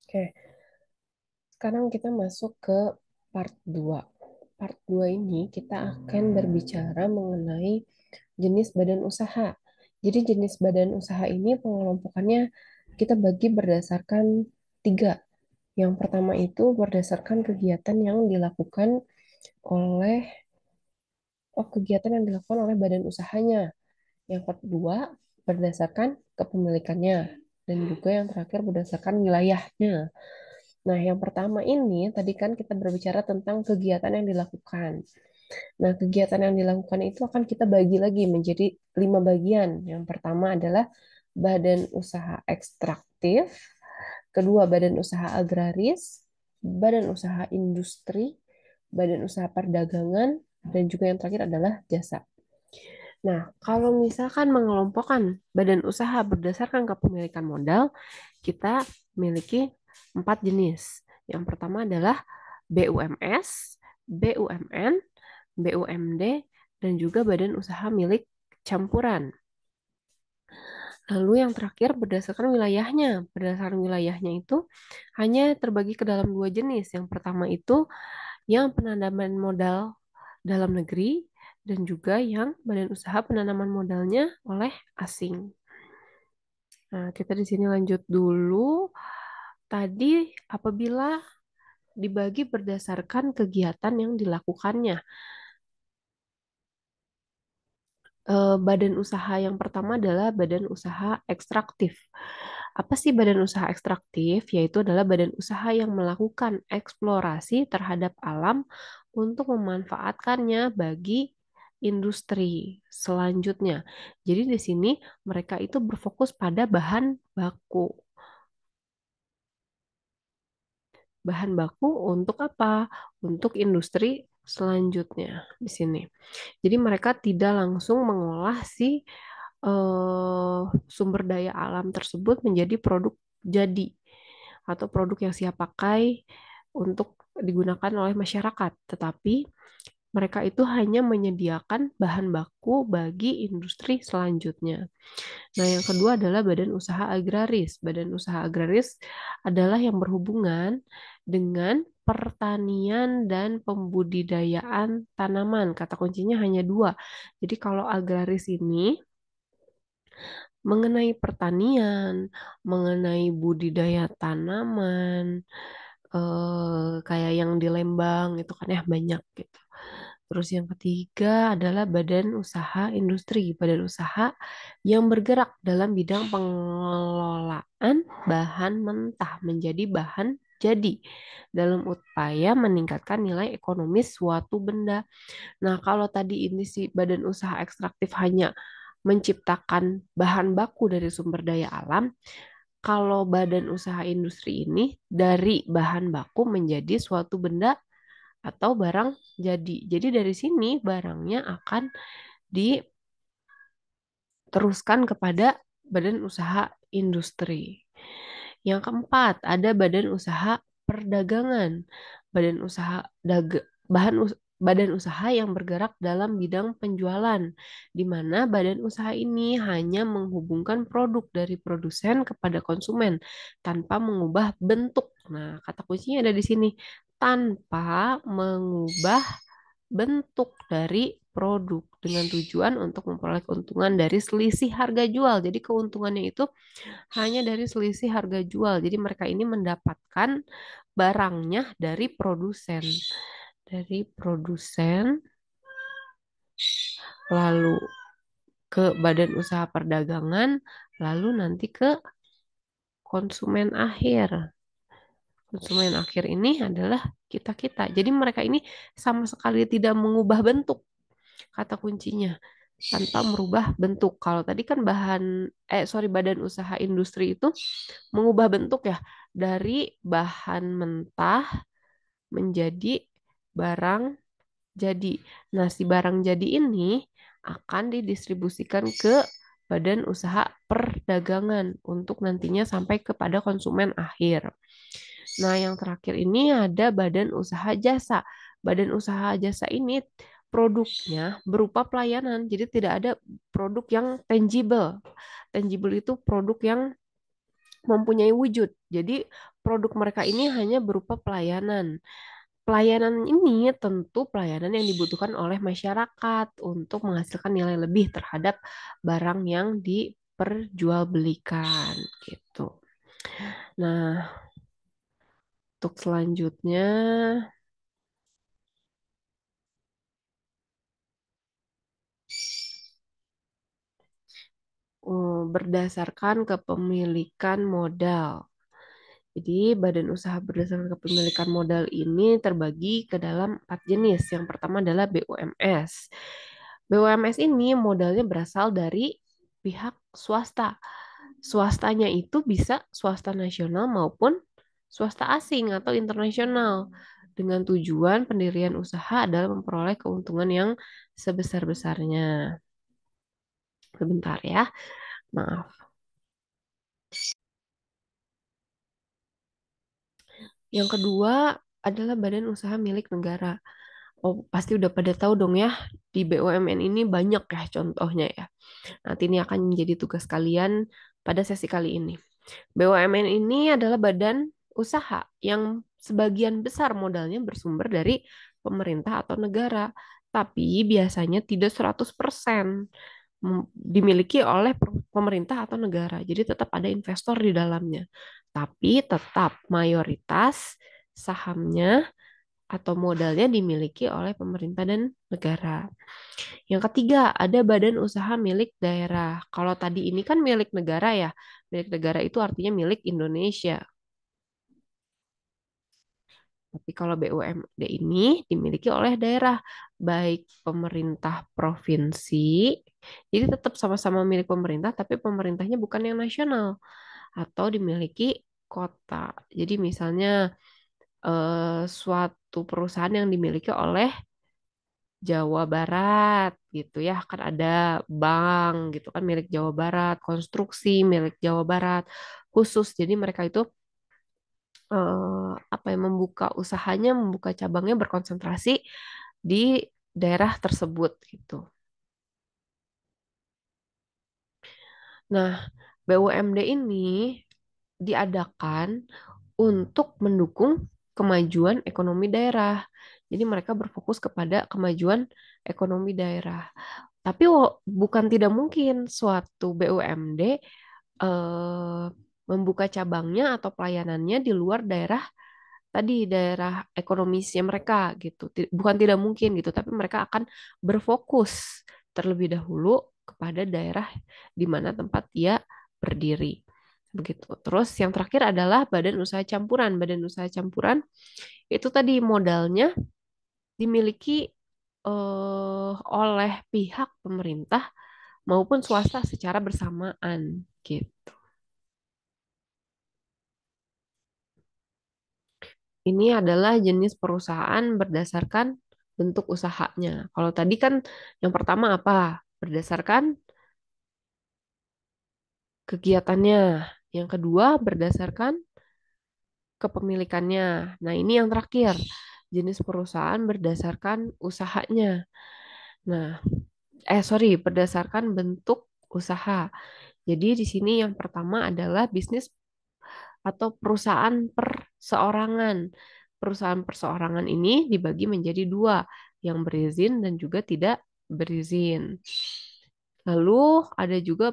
Oke, sekarang kita masuk ke part 2. Part 2 ini kita akan berbicara mengenai jenis badan usaha. Jadi jenis badan usaha ini pengelompokannya kita bagi berdasarkan tiga. Yang pertama itu berdasarkan kegiatan yang dilakukan oleh kegiatan yang dilakukan oleh badan usahanya. Yang kedua berdasarkan kepemilikannya dan juga yang terakhir berdasarkan wilayahnya. Nah, yang pertama ini tadi kan kita berbicara tentang kegiatan yang dilakukan. Nah, kegiatan yang dilakukan itu akan kita bagi lagi menjadi 5 bagian. Yang pertama adalah badan usaha ekstraktif, kedua badan usaha agraris, badan usaha industri, badan usaha perdagangan, dan juga yang terakhir adalah jasa. Nah, kalau misalkan mengelompokkan badan usaha berdasarkan kepemilikan modal, kita memiliki 4 jenis. Yang pertama adalah BUMS, BUMN, BUMD, dan juga badan usaha milik campuran. Lalu yang terakhir berdasarkan wilayahnya. Berdasarkan wilayahnya itu hanya terbagi ke dalam 2 jenis. Yang pertama itu yang penanaman modal dalam negeri dan juga yang badan usaha penanaman modalnya oleh asing. Nah, kita di sini lanjut dulu. Tadi apabila dibagi berdasarkan kegiatan yang dilakukannya. Badan usaha yang pertama adalah badan usaha ekstraktif. Apa sih badan usaha ekstraktif? Yaitu adalah badan usaha yang melakukan eksplorasi terhadap alam untuk memanfaatkannya bagi industri selanjutnya. Jadi di sini mereka itu berfokus pada bahan baku. Bahan baku untuk apa? Untuk industri selanjutnya di sini. Jadi mereka tidak langsung mengolah si sumber daya alam tersebut menjadi produk jadi atau produk yang siap pakai untuk digunakan oleh masyarakat, tetapi mereka itu hanya menyediakan bahan baku bagi industri selanjutnya. Nah, yang kedua adalah badan usaha agraris. Badan usaha agraris adalah yang berhubungan dengan pertanian dan pembudidayaan tanaman. Kata kuncinya hanya dua. Jadi kalau agraris ini mengenai pertanian, mengenai budidaya tanaman, kayak yang di Lembang itu kan ya banyak gitu. Terus yang ketiga adalah badan usaha industri, badan usaha yang bergerak dalam bidang pengelolaan bahan mentah menjadi bahan jadi dalam upaya meningkatkan nilai ekonomis suatu benda. Nah, kalau tadi ini si badan usaha ekstraktif hanya menciptakan bahan baku dari sumber daya alam, kalau badan usaha industri ini dari bahan baku menjadi suatu benda atau barang jadi. Jadi dari sini barangnya akan diteruskan kepada badan usaha industri. Yang keempat, ada badan usaha perdagangan. Badan usaha badan usaha yang bergerak dalam bidang penjualan, di mana badan usaha ini hanya menghubungkan produk dari produsen kepada konsumen tanpa mengubah bentuk. Nah, kata kuncinya ada di sini, tanpa mengubah bentuk dari produk dengan tujuan untuk memperoleh keuntungan dari selisih harga jual. Jadi keuntungannya itu hanya dari selisih harga jual. Jadi mereka ini mendapatkan barangnya dari produsen. Dari produsen lalu ke badan usaha perdagangan, lalu nanti ke konsumen akhir. Konsumen akhir ini adalah kita-kita. Jadi mereka ini sama sekali tidak mengubah bentuk, kata kuncinya, tanpa merubah bentuk. Kalau tadi kan badan usaha industri itu mengubah bentuk ya dari bahan mentah menjadi barang jadi. Nah, si barang jadi ini akan didistribusikan ke badan usaha perdagangan untuk nantinya sampai kepada konsumen akhir. Nah, yang terakhir ini ada badan usaha jasa. Badan usaha jasa ini produknya berupa pelayanan, jadi tidak ada produk yang tangible. Tangible itu produk yang mempunyai wujud. Jadi produk mereka ini hanya berupa pelayanan. Pelayanan ini tentu pelayanan yang dibutuhkan oleh masyarakat untuk menghasilkan nilai lebih terhadap barang yang diperjualbelikan gitu. Nah, untuk selanjutnya berdasarkan kepemilikan modal. Jadi, badan usaha berdasarkan kepemilikan modal ini terbagi ke dalam 4 jenis. Yang pertama adalah BUMS. BUMS ini modalnya berasal dari pihak swasta. Swastanya itu bisa swasta nasional maupun swasta asing atau internasional. Dengan tujuan pendirian usaha adalah memperoleh keuntungan yang sebesar-besarnya. Sebentar ya, maaf. Yang kedua adalah badan usaha milik negara. Oh, pasti udah pada tahu dong ya, di BUMN ini banyak ya contohnya ya. Nanti ini akan menjadi tugas kalian pada sesi kali ini. BUMN ini adalah badan usaha yang sebagian besar modalnya bersumber dari pemerintah atau negara, tapi biasanya tidak 100% dimiliki oleh pemerintah atau negara. Jadi tetap ada investor di dalamnya. Tapi tetap mayoritas sahamnya atau modalnya dimiliki oleh pemerintah dan negara. Yang ketiga, ada badan usaha milik daerah. Kalau tadi ini kan milik negara ya. Milik negara itu artinya milik Indonesia. Tapi kalau BUMD ini dimiliki oleh daerah, baik pemerintah provinsi, jadi tetap sama-sama milik pemerintah, tapi pemerintahnya bukan yang nasional, atau dimiliki kota. Jadi misalnya suatu perusahaan yang dimiliki oleh Jawa Barat gitu ya, kan ada bank gitu kan milik Jawa Barat, konstruksi milik Jawa Barat khusus. Jadi mereka itu apa yang membuka usahanya, membuka cabangnya berkonsentrasi di daerah tersebut gitu. Nah, BUMD ini diadakan untuk mendukung kemajuan ekonomi daerah. Jadi mereka berfokus kepada kemajuan ekonomi daerah. Tapi bukan tidak mungkin suatu BUMD eh, membuka cabangnya atau pelayanannya di luar daerah tadi daerah ekonomisnya mereka gitu. Bukan tidak mungkin gitu, tapi mereka akan berfokus terlebih dahulu kepada daerah di mana tempat dia berdiri. Begitu. Terus yang terakhir adalah badan usaha campuran. Badan usaha campuran itu tadi modalnya dimiliki oleh pihak pemerintah maupun swasta secara bersamaan gitu. Ini adalah jenis perusahaan berdasarkan bentuk usahanya. Kalau tadi kan yang pertama apa? Berdasarkan kegiatannya. Yang kedua berdasarkan kepemilikannya. Nah, ini yang terakhir, jenis perusahaan berdasarkan usahanya. Nah, sorry, berdasarkan bentuk usaha. Jadi di sini yang pertama adalah bisnis atau perusahaan perseorangan. Perusahaan perseorangan ini dibagi menjadi dua, yang berizin dan juga tidak berizin. Lalu ada juga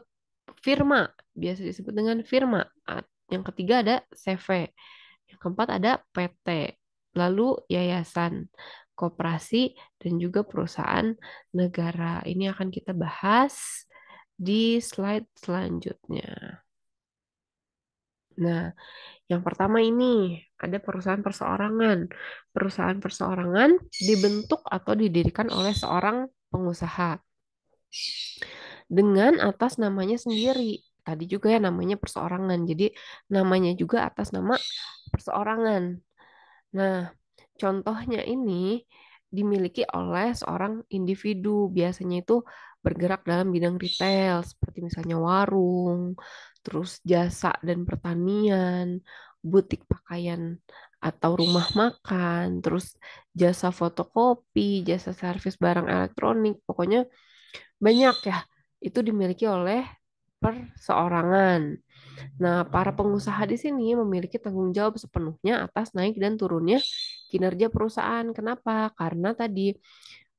firma, biasa disebut dengan firma. Yang ketiga ada CV. Yang keempat ada PT. Lalu yayasan, koperasi, dan juga perusahaan negara. Ini akan kita bahas di slide selanjutnya. Nah, yang pertama ini ada perusahaan perseorangan. Perusahaan perseorangan dibentuk atau didirikan oleh seorang pengusaha dengan atas namanya sendiri. Tadi juga ya namanya perseorangan. Jadi namanya juga atas nama perseorangan. Nah, contohnya ini dimiliki oleh seorang individu. Biasanya itu bergerak dalam bidang retail, seperti misalnya warung, terus jasa dan pertanian, butik pakaian atau rumah makan, terus jasa fotokopi, jasa servis barang elektronik, pokoknya banyak ya. Itu dimiliki oleh perseorangan. Nah, para pengusaha di sini memiliki tanggung jawab sepenuhnya atas naik dan turunnya kinerja perusahaan. Kenapa? Karena tadi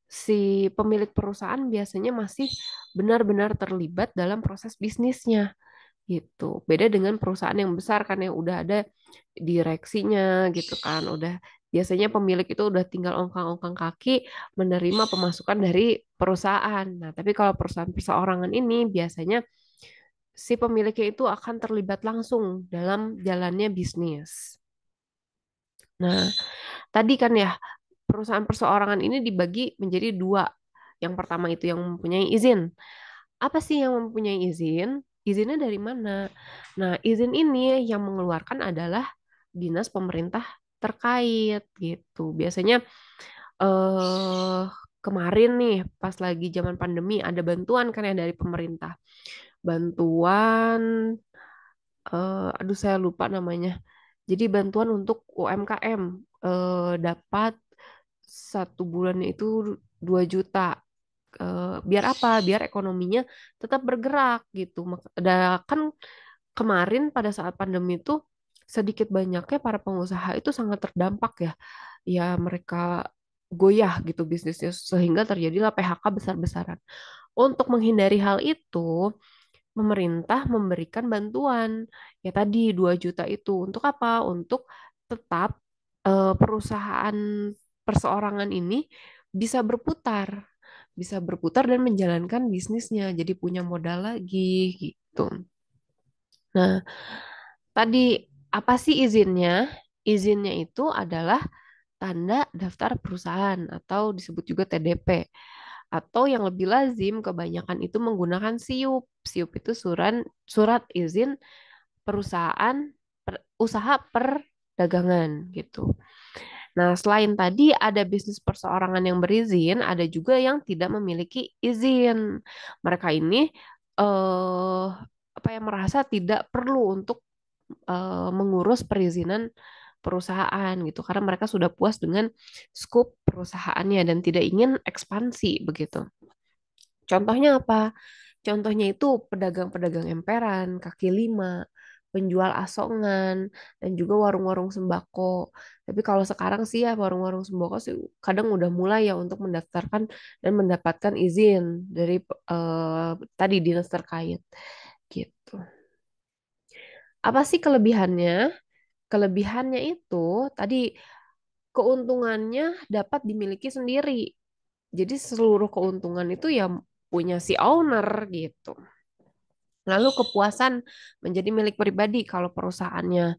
si pemilik perusahaan biasanya masih benar-benar terlibat dalam proses bisnisnya gitu. Beda dengan perusahaan yang besar kan yang udah ada direksinya gitu kan. Udah biasanya pemilik itu udah tinggal ongkang-ongkang kaki menerima pemasukan dari perusahaan. Nah, tapi kalau perusahaan perseorangan ini biasanya si pemiliknya itu akan terlibat langsung dalam jalannya bisnis. Nah, tadi kan ya perusahaan perseorangan ini dibagi menjadi dua. Yang pertama itu yang mempunyai izin. Apa sih yang mempunyai izin? Izinnya dari mana? Nah, izin ini yang mengeluarkan adalah dinas pemerintah terkait gitu. Biasanya eh kemarin nih pas lagi zaman pandemi ada bantuan kan ya dari pemerintah. Bantuan aduh saya lupa namanya. Jadi bantuan untuk UMKM dapat satu bulannya itu 2 juta. Biar apa? Biar ekonominya tetap bergerak gitu. Kan kemarin pada saat pandemi itu sedikit banyaknya para pengusaha itu sangat terdampak ya. Ya mereka goyah gitu bisnisnya sehingga terjadilah PHK besar-besaran. Untuk menghindari hal itu, pemerintah memberikan bantuan ya tadi 2 juta itu untuk apa? Untuk tetap perusahaan perseorangan ini bisa berputar, bisa berputar dan menjalankan bisnisnya, jadi punya modal lagi gitu. Nah, tadi apa sih izinnya? Izinnya itu adalah tanda daftar perusahaan atau disebut juga TDP. Atau yang lebih lazim kebanyakan itu menggunakan SIUP. SIUP itu surat izin perusahaan usaha perdagangan gitu. Nah, selain tadi ada bisnis perseorangan yang berizin, ada juga yang tidak memiliki izin. Mereka ini eh apa yang merasa tidak perlu untuk mengurus perizinan perusahaan gitu karena mereka sudah puas dengan skup perusahaannya dan tidak ingin ekspansi begitu. Contohnya apa? Contohnya itu pedagang-pedagang emperan, kaki lima, penjual asongan, dan juga warung-warung sembako. Tapi kalau sekarang sih ya warung-warung sembako sih kadang udah mulai ya untuk mendaftarkan dan mendapatkan izin dari tadi dinas terkait gitu. Apa sih kelebihannya? Kelebihannya itu tadi keuntungannya dapat dimiliki sendiri. Jadi seluruh keuntungan itu ya punya si owner gitu. Lalu kepuasan menjadi milik pribadi kalau perusahaannya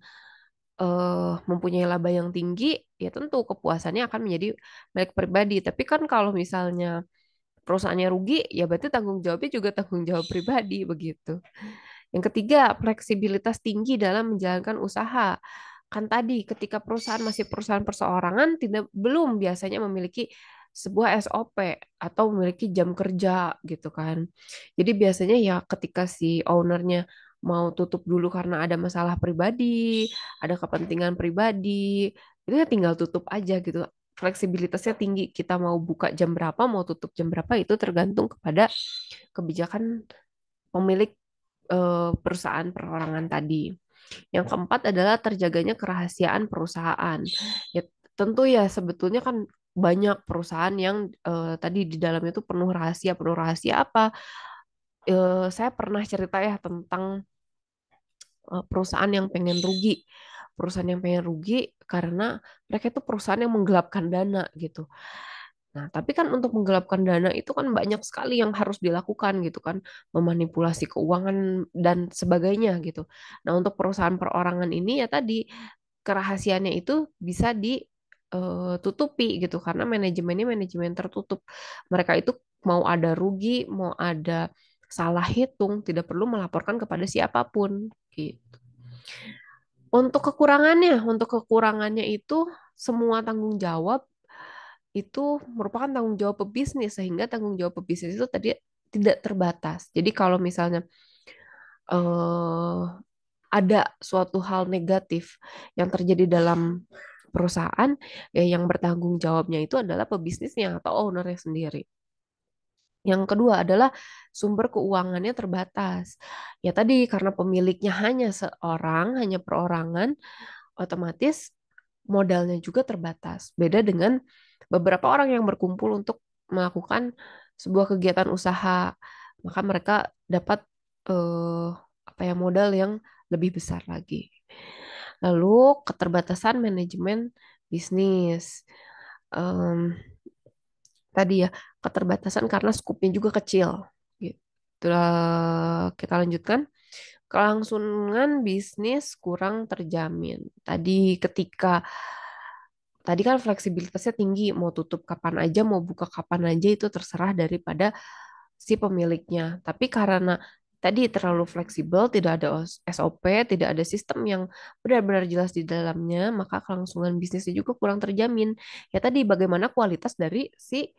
mempunyai laba yang tinggi, ya tentu kepuasannya akan menjadi milik pribadi. Tapi kan kalau misalnya perusahaannya rugi, ya berarti tanggung jawabnya juga tanggung jawab pribadi begitu. Yang ketiga, fleksibilitas tinggi dalam menjalankan usaha. Kan tadi ketika perusahaan masih perusahaan perseorangan tidak belum biasanya memiliki sebuah SOP atau memiliki jam kerja gitu kan. Jadi biasanya ya ketika si ownernya mau tutup dulu karena ada masalah pribadi, ada kepentingan pribadi, itu ya tinggal tutup aja gitu. Fleksibilitasnya tinggi. Kita mau buka jam berapa, mau tutup jam berapa itu tergantung kepada kebijakan pemilik perusahaan perorangan tadi. Yang keempat adalah terjaganya kerahasiaan perusahaan. Ya tentu ya sebetulnya kan banyak perusahaan yang tadi di dalamnya itu penuh rahasia. Penuh rahasia apa? Saya pernah cerita ya tentang perusahaan yang pengen rugi. Perusahaan yang pengen rugi karena mereka itu perusahaan yang menggelapkan dana gitu. Nah, tapi kan untuk menggelapkan dana itu kan banyak sekali yang harus dilakukan gitu kan, memanipulasi keuangan dan sebagainya gitu. Nah, untuk perusahaan perorangan ini ya tadi kerahasiaannya itu bisa ditutupi gitu karena manajemennya manajemen tertutup. Mereka itu mau ada rugi, mau ada salah hitung, tidak perlu melaporkan kepada siapapun gitu. Untuk kekurangannya itu semua tanggung jawab itu merupakan tanggung jawab pebisnis sehingga tanggung jawab pebisnis itu tadi tidak terbatas. Jadi kalau misalnya eh, ada suatu hal negatif yang terjadi dalam perusahaan, ya yang bertanggung jawabnya itu adalah pebisnisnya atau ownernya sendiri. Yang kedua adalah sumber keuangannya terbatas. Ya tadi karena pemiliknya hanya seorang, hanya perorangan, otomatis modalnya juga terbatas. Beda dengan beberapa orang yang berkumpul untuk melakukan sebuah kegiatan usaha, maka mereka dapat eh, apa ya modal yang lebih besar lagi. Lalu keterbatasan manajemen bisnis. Em, Tadi ya keterbatasan karena skupnya juga kecil. Gitu. Kita lanjutkan. Kelangsungan bisnis kurang terjamin. Tadi kan fleksibilitasnya tinggi, mau tutup kapan aja, mau buka kapan aja itu terserah daripada si pemiliknya. Tapi karena tadi terlalu fleksibel, tidak ada SOP, tidak ada sistem yang benar-benar jelas di dalamnya, maka kelangsungan bisnisnya juga kurang terjamin. Ya tadi bagaimana kualitas dari si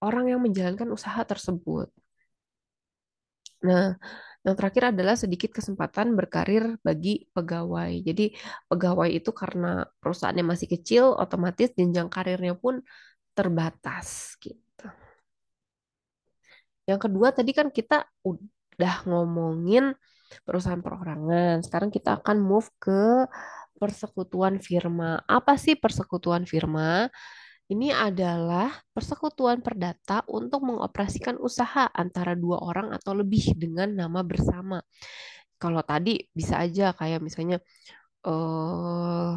orang yang menjalankan usaha tersebut. Nah, yang terakhir adalah sedikit kesempatan berkarir bagi pegawai. Jadi, pegawai itu karena perusahaannya masih kecil, otomatis jenjang karirnya pun terbatas gitu. Yang kedua tadi kan kita udah ngomongin perusahaan perorangan. Sekarang kita akan move ke persekutuan firma. Apa sih persekutuan firma? Ini adalah persekutuan perdata untuk mengoperasikan usaha antara dua orang atau lebih dengan nama bersama. Kalau tadi bisa aja kayak misalnya eh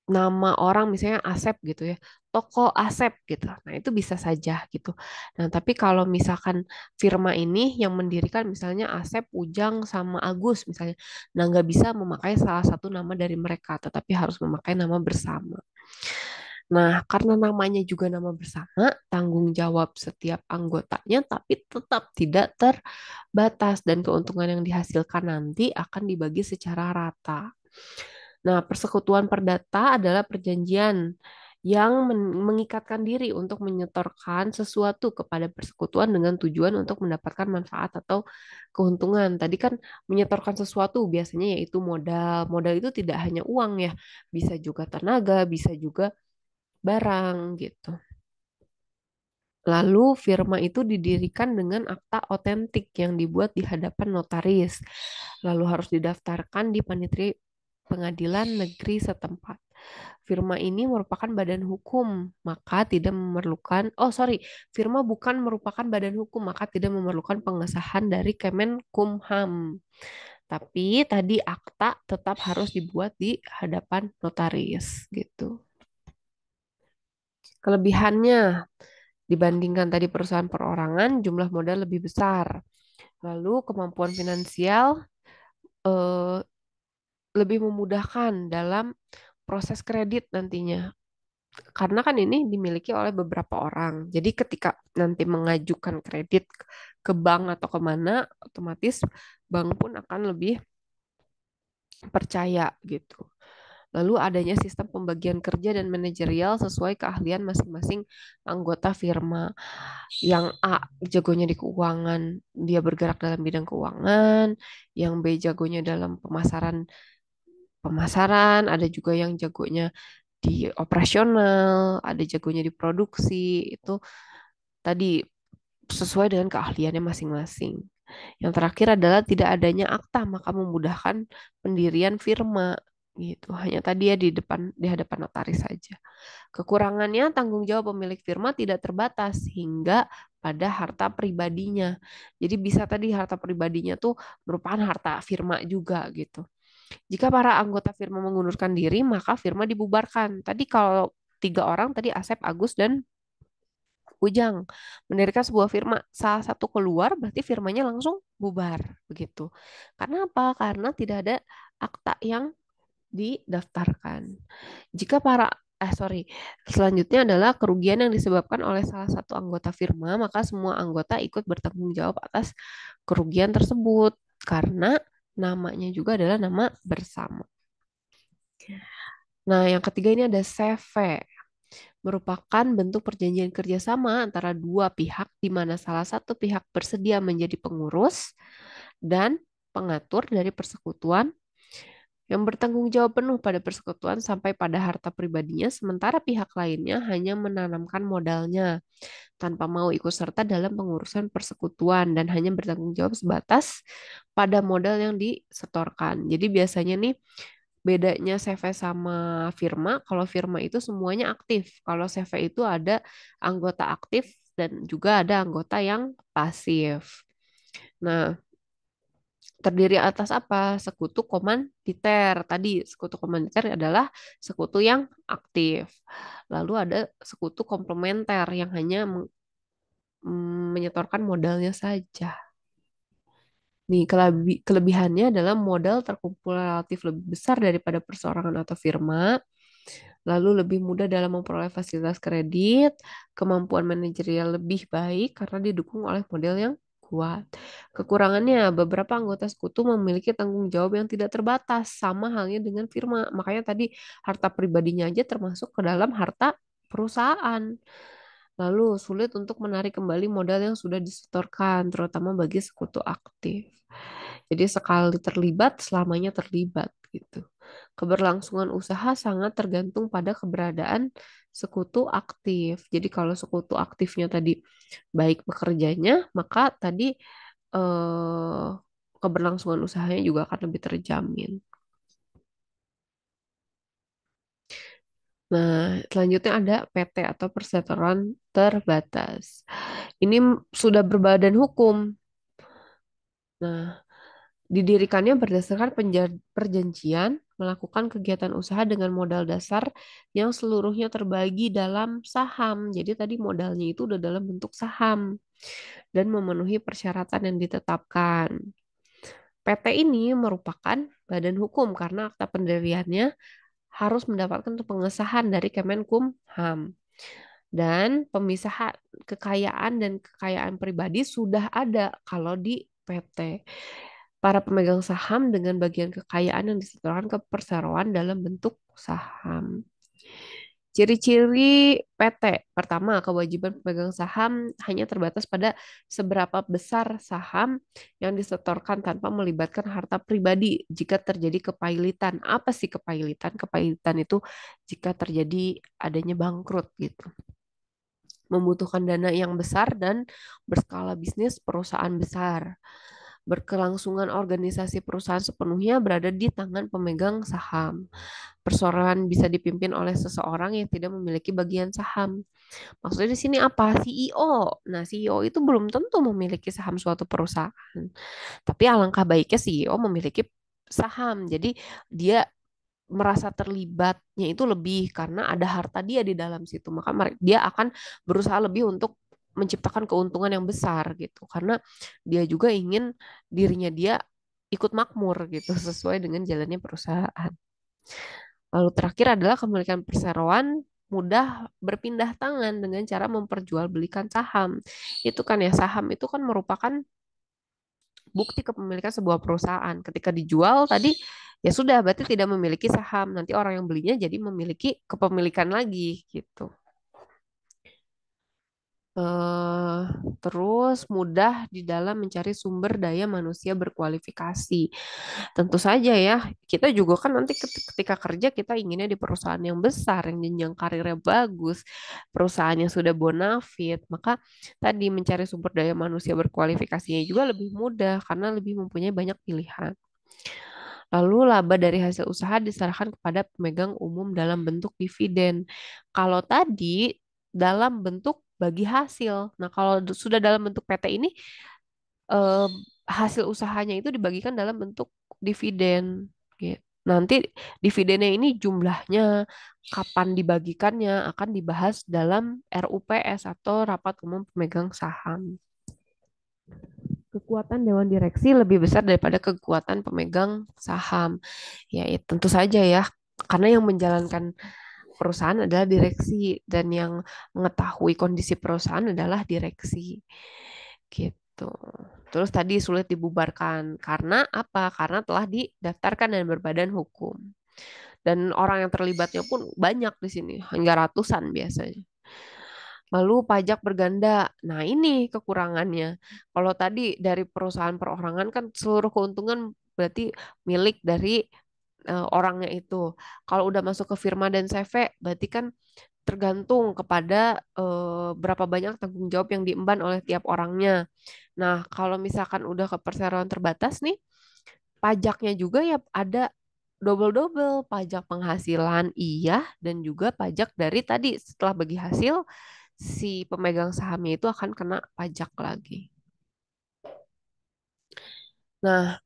nama orang misalnya Asep gitu ya, toko Asep gitu. Nah, itu bisa saja gitu. Nah, tapi kalau misalkan firma ini yang mendirikan misalnya Asep, Ujang sama Agus misalnya, nah nggak bisa memakai salah satu nama dari mereka, tetapi harus memakai nama bersama. Nah, karena namanya juga nama bersama, tanggung jawab setiap anggotanya tapi tetap tidak terbatas dan keuntungan yang dihasilkan nanti akan dibagi secara rata. Nah, persekutuan perdata adalah perjanjian yang mengikatkan diri untuk menyetorkan sesuatu kepada persekutuan dengan tujuan untuk mendapatkan manfaat atau keuntungan. Tadi kan menyetorkan sesuatu biasanya yaitu modal. Modal itu tidak hanya uang ya, bisa juga tenaga, bisa juga barang gitu. Lalu firma itu didirikan dengan akta otentik yang dibuat di hadapan notaris. Lalu harus didaftarkan di Panitera Pengadilan Negeri setempat. Firma ini merupakan badan hukum, maka tidak memerlukan, oh sorry, firma bukan merupakan badan hukum, maka tidak memerlukan pengesahan dari Kemenkumham. Tapi tadi akta tetap harus dibuat di hadapan notaris gitu. Kelebihannya dibandingkan tadi perusahaan perorangan, jumlah modal lebih besar. Lalu kemampuan finansial eh, lebih memudahkan dalam proses kredit nantinya. Karena kan ini dimiliki oleh beberapa orang. Jadi ketika nanti mengajukan kredit ke bank atau kemana, otomatis bank pun akan lebih percaya gitu. Lalu adanya sistem pembagian kerja dan manajerial sesuai keahlian masing-masing anggota firma. Yang A jagonya di keuangan, dia bergerak dalam bidang keuangan. Yang B jagonya dalam pemasaran, ada juga yang jagonya di operasional, ada jagonya di produksi. Itu tadi sesuai dengan keahliannya masing-masing. Yang terakhir adalah tidak adanya akta, maka memudahkan pendirian firma gitu. Hanya tadi ya di hadapan notaris saja. Kekurangannya tanggung jawab pemilik firma tidak terbatas hingga pada harta pribadinya. Jadi bisa tadi harta pribadinya tuh merupakan harta firma juga gitu. Jika para anggota firma mengundurkan diri, maka firma dibubarkan. Tadi kalau tiga orang tadi Asep, Agus, dan Ujang mendirikan sebuah firma, salah satu keluar berarti firmanya langsung bubar begitu. Karena apa? Karena tidak ada akta yang didaftarkan. Jika para sorry, selanjutnya adalah kerugian yang disebabkan oleh salah satu anggota firma, maka semua anggota ikut bertanggung jawab atas kerugian tersebut karena namanya juga adalah nama bersama. Nah, yang ketiga ini ada CV, merupakan bentuk perjanjian kerjasama antara dua pihak di mana salah satu pihak bersedia menjadi pengurus dan pengatur dari persekutuan yang bertanggung jawab penuh pada persekutuan sampai pada harta pribadinya, sementara pihak lainnya hanya menanamkan modalnya tanpa mau ikut serta dalam pengurusan persekutuan dan hanya bertanggung jawab sebatas pada modal yang disetorkan. Jadi biasanya nih bedanya CV sama firma, kalau firma itu semuanya aktif, kalau CV itu ada anggota aktif dan juga ada anggota yang pasif. Nah, terdiri atas apa? Sekutu komanditer. Tadi sekutu komanditer adalah sekutu yang aktif. Lalu ada sekutu komplementer yang hanya menyetorkan modalnya saja. Nih, kelebihannya adalah modal terkumpul relatif lebih besar daripada perseorangan atau firma, lalu lebih mudah dalam memperoleh fasilitas kredit, kemampuan manajerial lebih baik karena didukung oleh model yang kuat. Kekurangannya, beberapa anggota sekutu memiliki tanggung jawab yang tidak terbatas, sama halnya dengan firma. Makanya tadi harta pribadinya aja termasuk ke dalam harta perusahaan. Lalu sulit untuk menarik kembali modal yang sudah disetorkan, terutama bagi sekutu aktif. Jadi sekali terlibat, selamanya terlibat gitu. Keberlangsungan usaha sangat tergantung pada keberadaan sekutu aktif. Jadi kalau sekutu aktifnya tadi baik bekerjanya, maka tadi eh, keberlangsungan usahanya juga akan lebih terjamin. Nah, selanjutnya ada PT atau perseteruan terbatas. Ini sudah berbadan hukum. Nah, didirikannya berdasarkan perjanjian melakukan kegiatan usaha dengan modal dasar yang seluruhnya terbagi dalam saham. Jadi tadi modalnya itu udah dalam bentuk saham dan memenuhi persyaratan yang ditetapkan. PT ini merupakan badan hukum karena akta pendiriannya harus mendapatkan pengesahan dari Kemenkumham. Dan pemisahan kekayaan dan kekayaan pribadi sudah ada kalau di PT. Para pemegang saham dengan bagian kekayaan yang disetorkan ke perseroan dalam bentuk saham. Ciri-ciri PT. Pertama, kewajiban pemegang saham hanya terbatas pada seberapa besar saham yang disetorkan tanpa melibatkan harta pribadi jika terjadi kepailitan. Apa sih kepailitan? Kepailitan itu jika terjadi adanya bangkrut gitu, membutuhkan dana yang besar dan berskala bisnis perusahaan besar. Berkelangsungan organisasi perusahaan sepenuhnya berada di tangan pemegang saham. Perseroan bisa dipimpin oleh seseorang yang tidak memiliki bagian saham. Maksudnya di sini apa? CEO. Nah, CEO itu belum tentu memiliki saham suatu perusahaan. Tapi alangkah baiknya CEO memiliki saham. Jadi dia merasa terlibatnya itu lebih karena ada harta dia di dalam situ. Maka dia akan berusaha lebih untuk menciptakan keuntungan yang besar gitu. Karena dia juga ingin dirinya dia ikut makmur gitu sesuai dengan jalannya perusahaan. Lalu terakhir adalah kepemilikan perseroan mudah berpindah tangan dengan cara memperjualbelikan saham. Itu kan ya, saham itu kan merupakan bukti kepemilikan sebuah perusahaan. Ketika dijual tadi ya sudah berarti tidak memiliki saham. Nanti orang yang belinya jadi memiliki kepemilikan lagi gitu. Eh, Terus mudah di dalam mencari sumber daya manusia berkualifikasi. Tentu saja ya, kita juga kan nanti ketika kerja kita inginnya di perusahaan yang besar, yang jenjang karirnya bagus, perusahaan yang sudah bonafit. Maka tadi mencari sumber daya manusia berkualifikasinya juga lebih mudah karena lebih mempunyai banyak pilihan. Lalu laba dari hasil usaha diserahkan kepada pemegang umum dalam bentuk dividen. Kalau tadi dalam bentuk bagi hasil. Nah, kalau sudah dalam bentuk PT ini eh, hasil usahanya itu dibagikan dalam bentuk dividen. Gitu. Nanti dividennya ini jumlahnya, kapan dibagikannya akan dibahas dalam RUPS atau Rapat Umum Pemegang Saham. Kekuatan dewan direksi lebih besar daripada kekuatan pemegang saham. Ya, tentu saja ya, karena yang menjalankan perusahaan adalah direksi dan yang mengetahui kondisi perusahaan adalah direksi. Gitu. Terus tadi sulit dibubarkan karena apa? Karena telah didaftarkan dan berbadan hukum. Dan orang yang terlibatnya pun banyak di sini, hingga ratusan biasanya. Lalu pajak berganda. Nah, ini kekurangannya. Kalau tadi dari perusahaan perorangan kan seluruh keuntungan berarti milik dari orangnya itu. Kalau udah masuk ke firma dan CV, berarti kan tergantung kepada berapa banyak tanggung jawab yang diemban oleh tiap orangnya. Nah, kalau misalkan udah ke perseroan terbatas nih, pajaknya juga ya ada double-double, pajak penghasilan iya dan juga pajak dari tadi setelah bagi hasil si pemegang sahamnya itu akan kena pajak lagi. Nah,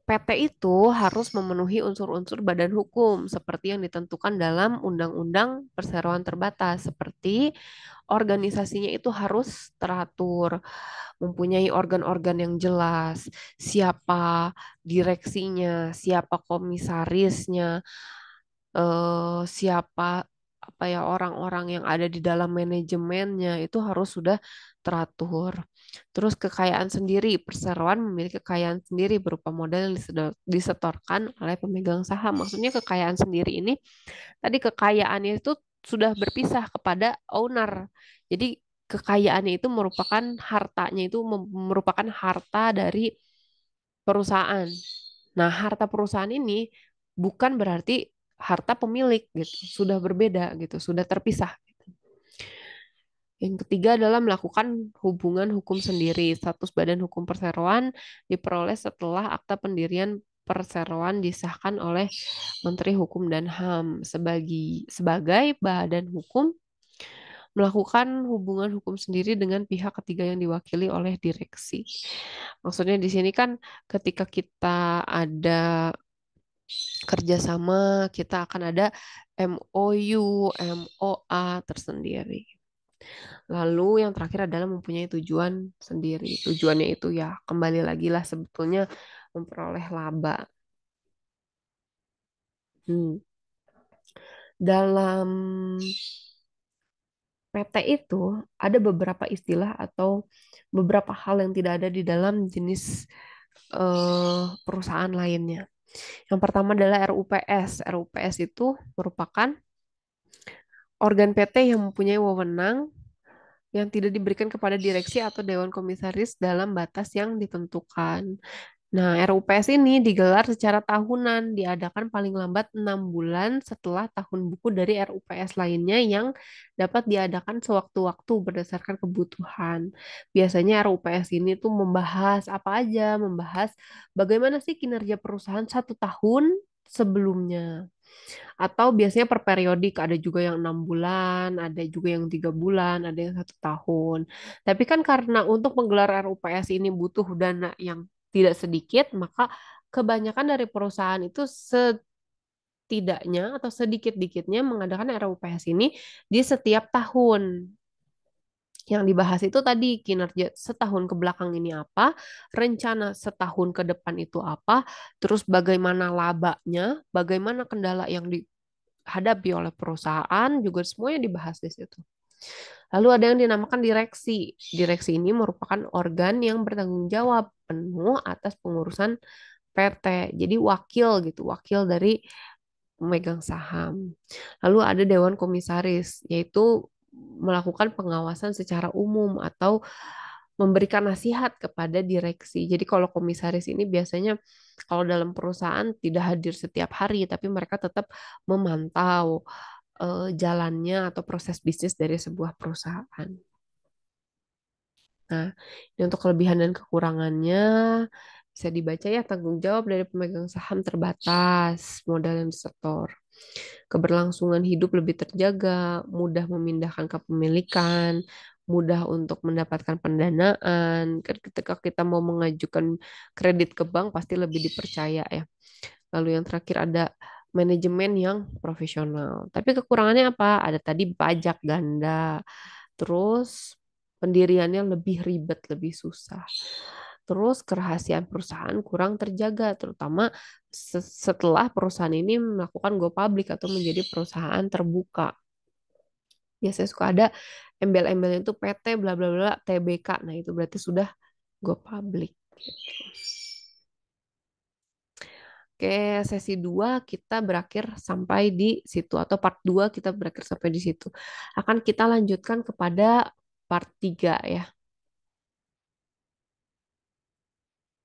PT itu harus memenuhi unsur-unsur badan hukum seperti yang ditentukan dalam Undang-Undang Perseroan Terbatas, seperti organisasinya itu harus teratur, mempunyai organ-organ yang jelas, siapa direksinya, siapa komisarisnya, siapa apa ya orang-orang yang ada di dalam manajemennya itu harus sudah teratur. Terus kekayaan sendiri, perseroan memiliki kekayaan sendiri berupa modal yang disetorkan oleh pemegang saham. Maksudnya kekayaan sendiri ini tadi kekayaannya itu sudah berpisah kepada owner. Jadi kekayaannya itu merupakan hartanya itu merupakan harta dari perusahaan. Nah, harta perusahaan ini bukan berarti harta pemilik gitu, sudah berbeda gitu, sudah terpisah. Yang ketiga adalah melakukan hubungan hukum sendiri. Status badan hukum perseroan diperoleh setelah akta pendirian perseroan disahkan oleh Menteri Hukum dan HAM sebagai badan hukum melakukan hubungan hukum sendiri dengan pihak ketiga yang diwakili oleh direksi. Maksudnya di sini kan ketika kita ada kerjasama, kita akan ada MOU, MOA tersendiri. Lalu yang terakhir adalah mempunyai tujuan sendiri. Tujuannya itu ya kembali lagi lah sebetulnya memperoleh laba. Hmm. Dalam PT itu ada beberapa istilah atau beberapa hal yang tidak ada di dalam jenis perusahaan lainnya. Yang pertama adalah RUPS. RUPS itu merupakan organ PT yang mempunyai wewenang yang tidak diberikan kepada direksi atau dewan komisaris dalam batas yang ditentukan. Nah, RUPS ini digelar secara tahunan, diadakan paling lambat 6 bulan setelah tahun buku dari RUPS lainnya yang dapat diadakan sewaktu-waktu berdasarkan kebutuhan. Biasanya RUPS ini tuh membahas apa aja, membahas bagaimana sih kinerja perusahaan 1 tahun sebelumnya. Atau biasanya per periodik, ada juga yang 6 bulan, ada juga yang 3 bulan, ada yang 1 tahun. Tapi kan karena untuk menggelar RUPS ini butuh dana yang tidak sedikit, maka kebanyakan dari perusahaan itu setidaknya atau sedikit-dikitnya mengadakan RUPS ini di setiap tahun. Yang dibahas itu tadi kinerja setahun ke belakang ini apa, rencana setahun ke depan itu apa, terus bagaimana labanya, bagaimana kendala yang dihadapi oleh perusahaan, juga semuanya dibahas di situ. Lalu ada yang dinamakan direksi. Direksi ini merupakan organ yang bertanggung jawab penuh atas pengurusan PT. Jadi wakil gitu, wakil dari pemegang saham. Lalu ada dewan komisaris, yaitu melakukan pengawasan secara umum atau memberikan nasihat kepada direksi. Jadi kalau komisaris ini biasanya kalau dalam perusahaan tidak hadir setiap hari, tapi mereka tetap memantau jalannya atau proses bisnis dari sebuah perusahaan. Nah, ini untuk kelebihan dan kekurangannya bisa dibaca ya tanggung jawab dari pemegang saham terbatas, modal yang disetor. Keberlangsungan hidup lebih terjaga, mudah memindahkan kepemilikan, mudah untuk mendapatkan pendanaan. Kan ketika kita mau mengajukan kredit ke bank pasti lebih dipercaya ya. Lalu yang terakhir ada manajemen yang profesional. Tapi kekurangannya apa? Ada tadi pajak ganda. Terus pendiriannya lebih ribet, lebih susah. Terus kerahasiaan perusahaan kurang terjaga, terutama setelah perusahaan ini melakukan go public atau menjadi perusahaan terbuka. Biasanya suka ada embel-embelnya itu PT bla bla bla TBK. Nah, itu berarti sudah go public gitu. Oke, sesi 2 kita berakhir sampai di situ atau part 2 kita berakhir sampai di situ. Akan kita lanjutkan kepada part 3 ya.